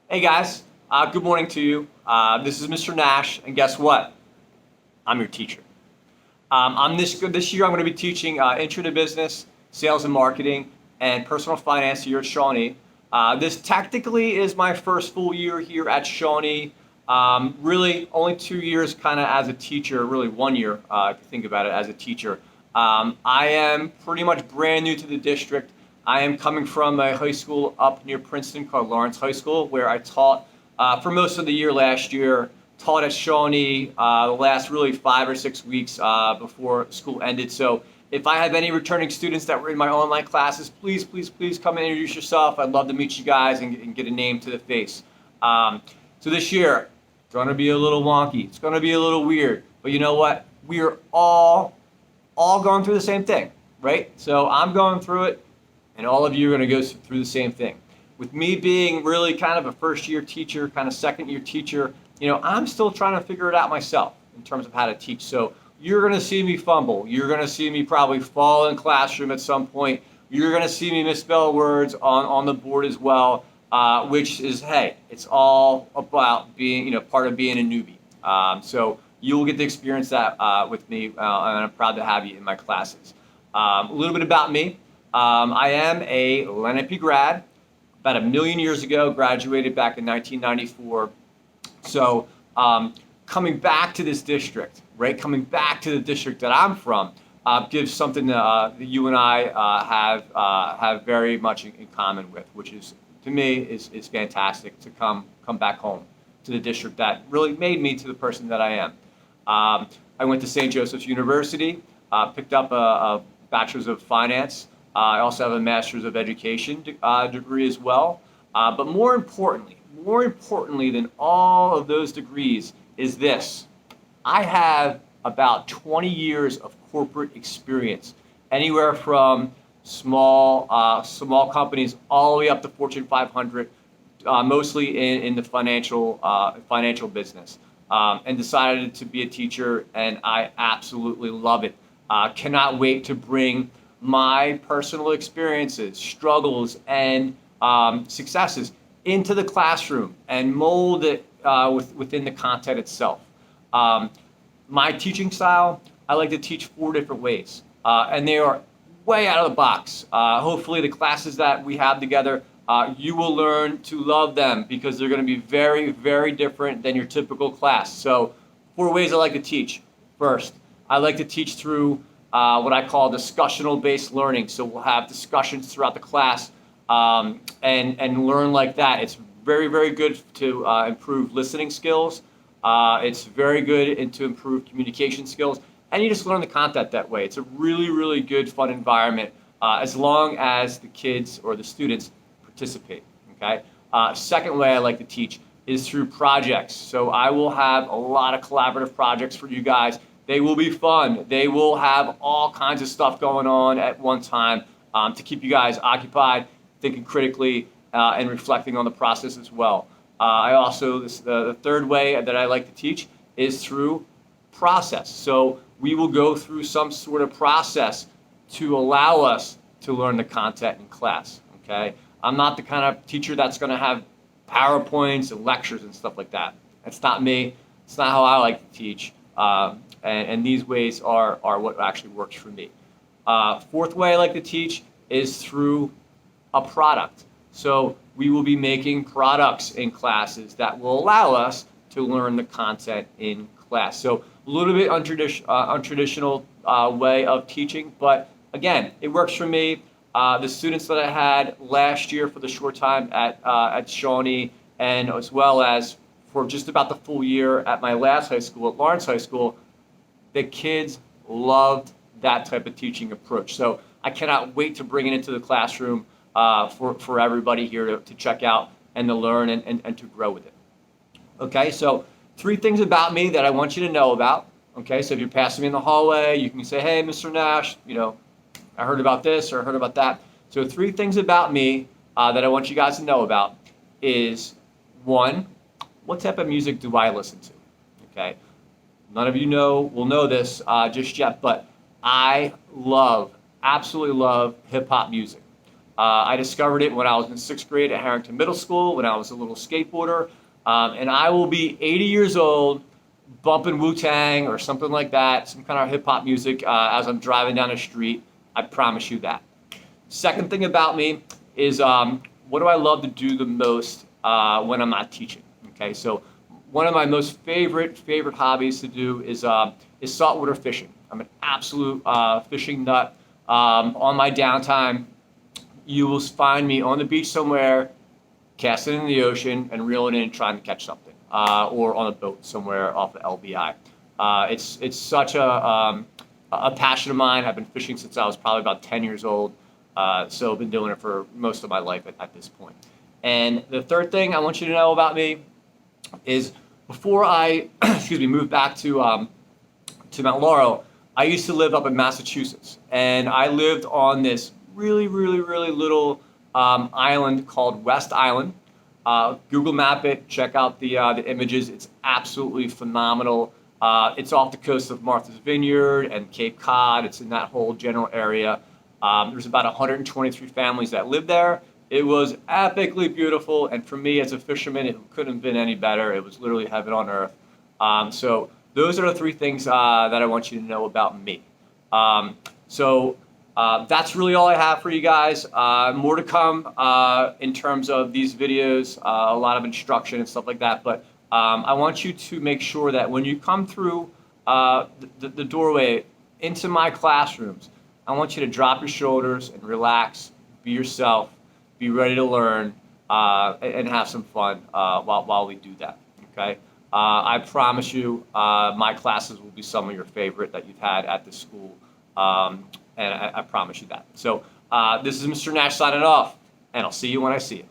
Hey guys, good morning to you. This is Mr. Nash, and guess what? I'm your teacher. I'm this year. I'm going to be teaching Intro to Business, Sales and Marketing, and Personal Finance here at Shawnee. This technically is my first full year here at Shawnee. Really, only 2 years kind of as a teacher. Really, 1 year if you think about it as a teacher. I am pretty much brand new to the district. I am coming from a high school up near Princeton called Lawrence High School, where I taught for most of the year last year. Taught at Shawnee the last really 5 or 6 weeks before school ended. So if I have any returning students that were in my online classes, please, please, please come and introduce yourself. I'd love to meet you guys and get a name to the face. So this year, it's going to be a little wonky. It's going to be a little weird. But you know what? We are all going through the same thing, right? So I'm going through it, and all of you are going to go through the same thing. With me being really kind of a first-year teacher, kind of second-year teacher, I'm still trying to figure it out myself in terms of how to teach. So you're going to see me fumble. You're going to see me probably fall in classroom at some point. You're going to see me misspell words on the board as well, which is, hey, it's all about being, part of being a newbie. So you will get to experience that with me, and I'm proud to have you in my classes. A little bit about me. I am a Lenape grad. About 1 million years ago, graduated back in 1994. So coming back to this district, right? Coming back to the district that I'm from gives something that you and I have very much in common with, which is to me is fantastic to come back home to the district that really made me to the person that I am. I went to St. Joseph's University, picked up a bachelor's of finance. I also have a master's of education degree as well. But more importantly than all of those degrees is this. I have about 20 years of corporate experience, anywhere from small companies all the way up to Fortune 500, mostly in the financial business, and decided to be a teacher, and I absolutely love it. Cannot wait to bring my personal experiences, struggles, and successes into the classroom and mold it within the content itself. My teaching style, I like to teach 4 different ways, and they are way out of the box. Hopefully the classes that we have together, you will learn to love them because they're going to be very, very different than your typical class. So 4 ways I like to teach. First, I like to teach through what I call discussional-based learning. So we'll have discussions throughout the class and learn like that. It's very, very good to improve listening skills. It's very good to improve communication skills. And you just learn the content that way. It's a really, really good, fun environment as long as the kids or the students participate. Okay. Second way I like to teach is through projects. So I will have a lot of collaborative projects for you guys. They will be fun. They will have all kinds of stuff going on at one time to keep you guys occupied, thinking critically, and reflecting on the process as well. I also, the third way that I like to teach is through process. So we will go through some sort of process to allow us to learn the content in class. Okay, I'm not the kind of teacher that's going to have PowerPoints and lectures and stuff like that. That's not me. It's not how I like to teach. And these ways are what actually works for me. Fourth way I like to teach is through a product. So we will be making products in classes that will allow us to learn the content in class. So a little bit untraditional way of teaching, but again, it works for me. The students that I had last year for the short time at Shawnee, and as well as for just about the full year at my last high school, at Lawrence High School, the kids loved that type of teaching approach. So I cannot wait to bring it into the classroom for everybody here to check out and to learn and to grow with it. Okay, so 3 things about me that I want you to know about. Okay, so if you're passing me in the hallway, you can say, hey, Mr. Nash, I heard about this or I heard about that. So 3 things about me that I want you guys to know about is, 1, what type of music do I listen to? Okay, none of you will know this just yet, but I absolutely love hip hop music. I discovered it when I was in 6th grade at Harrington Middle School when I was a little skateboarder. And I will be 80 years old bumping Wu-Tang or something like that, some kind of hip-hop music as I'm driving down the street. I promise you that. Second thing about me is what do I love to do the most when I'm not teaching? Okay, so one of my most favorite hobbies to do is saltwater fishing. I'm an absolute fishing nut. On my downtime, you will find me on the beach somewhere, casting in the ocean and reeling in, trying to catch something, or on a boat somewhere off the LBI. It's such a passion of mine. I've been fishing since I was probably about 10 years old, so I've been doing it for most of my life at this point. And the third thing I want you to know about me is before I moved back to Mount Laurel, I used to live up in Massachusetts, and I lived on this really little island called West Island. Google map it, check out the images. It's absolutely phenomenal. It's off the coast of Martha's Vineyard and Cape Cod. It's in that whole general area. There's about 123 families that live there. It was epically beautiful, and for me as a fisherman, it couldn't have been any better. It was literally heaven on earth. So those are the three things that I want you to know about me. That's really all I have for you guys. More to come in terms of these videos, a lot of instruction and stuff like that. But I want you to make sure that when you come through the doorway into my classrooms, I want you to drop your shoulders and relax, be yourself, be ready to learn, and have some fun while we do that. Okay? I promise you, my classes will be some of your favorite that you've had at this school. And I promise you that. So this is Mr. Nash signing off, and I'll see you when I see you.